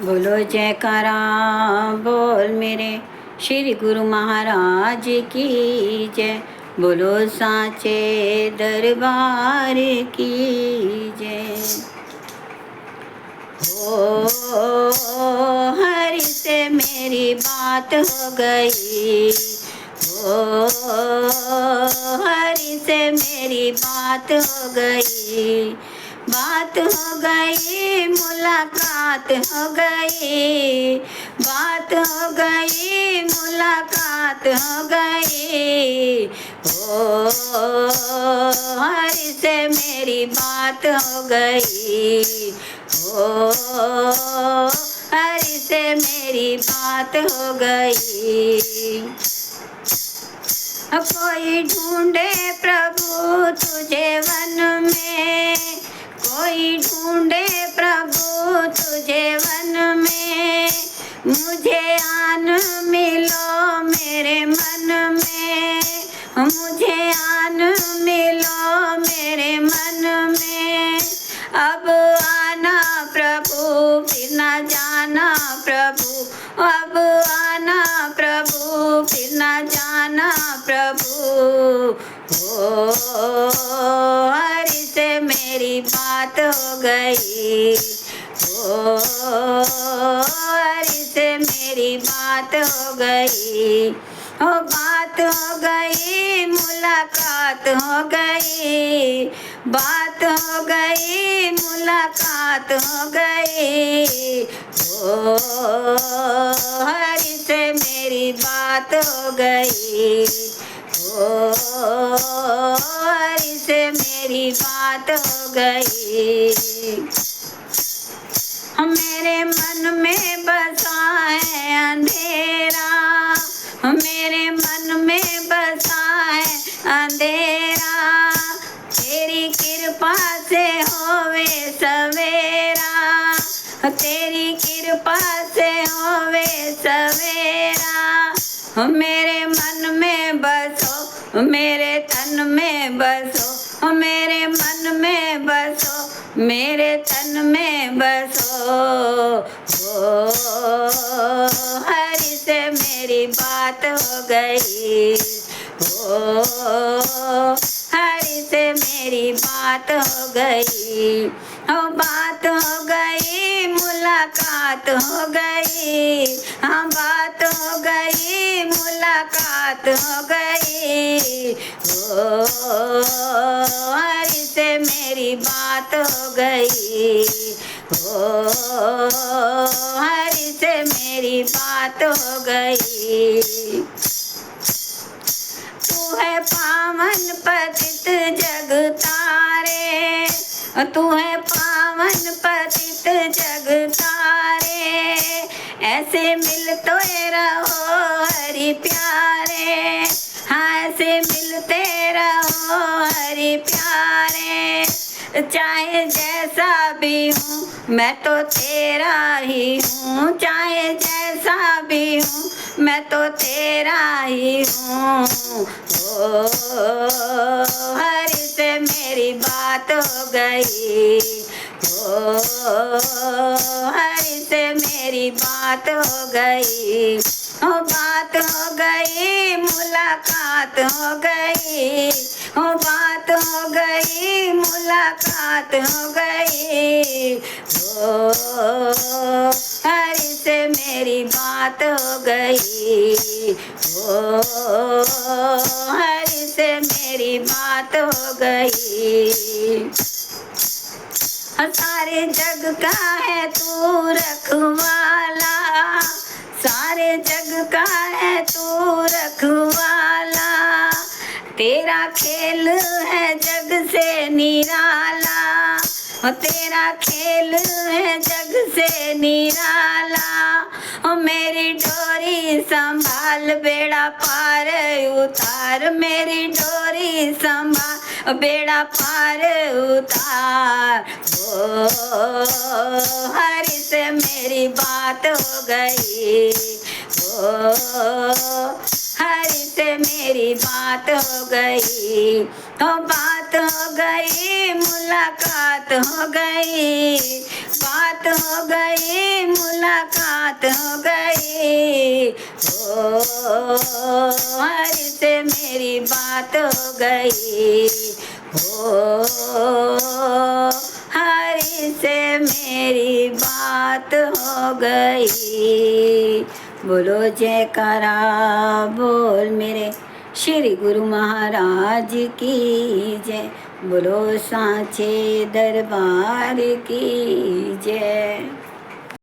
बोलो जयकारा बोल मेरे श्री गुरु महाराज की जय। बोलो साचे दरबार की जय। हो हरि से मेरी बात हो गई, हो हरि से मेरी बात हो गई, बात हो गई मुलाकात हो गई, बात हो गई मुलाकात हो गई। ओ हरि से मेरी बात हो गई, ओ हरि से मेरी बात हो गई। कोई ढूंढे प्रभु तुझे वन में, कोई ढूंढे प्रभु तुझे वन में, मुझे आन मिलो मेरे मन में, मुझे आन मिलो मेरे मन में। अब आना प्रभु फिर न जाना प्रभु, अब आना प्रभु फिर न जाना प्रभु। हो हरि से मेरी बात हो गई, हो हरि से मेरी बात हो गई, हो बात हो गई मुलाकात हो गई, बात हो गई मुलाकात हो गई। ओ हरि से मेरी बात हो गई, ओ हरि से मेरी बात हो गई। मेरे मन में बसा है अंधेरा, मेरे मन में बसा है अंधेरा, तेरी कृपा से होवे सवेरा, तेरी कृपा से होवे सवेरा। मेरे मन में बसो मेरे तन में बसो, मेरे मन में बसो मेरे तन में बसो। ओ हरि से मेरी बात हो गई, ओ हरि से मेरी बात हो गई, हो बात हो गई मुलाकात हो गई, हाँ बात हो गई मुलाकात हो गई। ओ हरि से मेरी बात हो गई, ओ हरि से मेरी बात हो गई। तू है पावन पतित जग तारे, तू है पावन पतित जग तारे, ऐसे मिलते रहो हरि प्यारे, हाँ ऐसे मिलते रहो हरि प्यारे। चाहे जैसा भी हूँ मैं तो तेरा ही हूँ, चाहे जैसा भी हूँ मैं तो तेरा ही हूँ। ओ हरि से मेरी बात हो गई, ओ हरि से मेरी बात हो गई, हो बात हो गई मुलाकात हो गई, हो बात हो गई मुलाकात हो गई। ओ हरि से मेरी बात हो गई, ओ हरि से मेरी बात हो गई। सारे जग का है तू रखवाला, सारे जग का है तू रखवाला, तेरा खेल है जग से निराला, तेरा खेल है जग से निराला। ओ मेरी डोरी संभाल बेड़ा पार उतार, मेरी डोरी संभाल बेड़ा पार उतार। ओ हरि से मेरी बात हो गई, ओ हरि से मेरी बात हो गई, हो बात हो गई मुलाकात हो गई, बात हो गई मुलाकात बात हो गई, ओ हरि से मेरी बात हो गई, ओ हरि से मेरी बात हो गई। बोलो जयकारा बोल मेरे श्री गुरु महाराज की जय, बोलो सांचे दरबार की जय।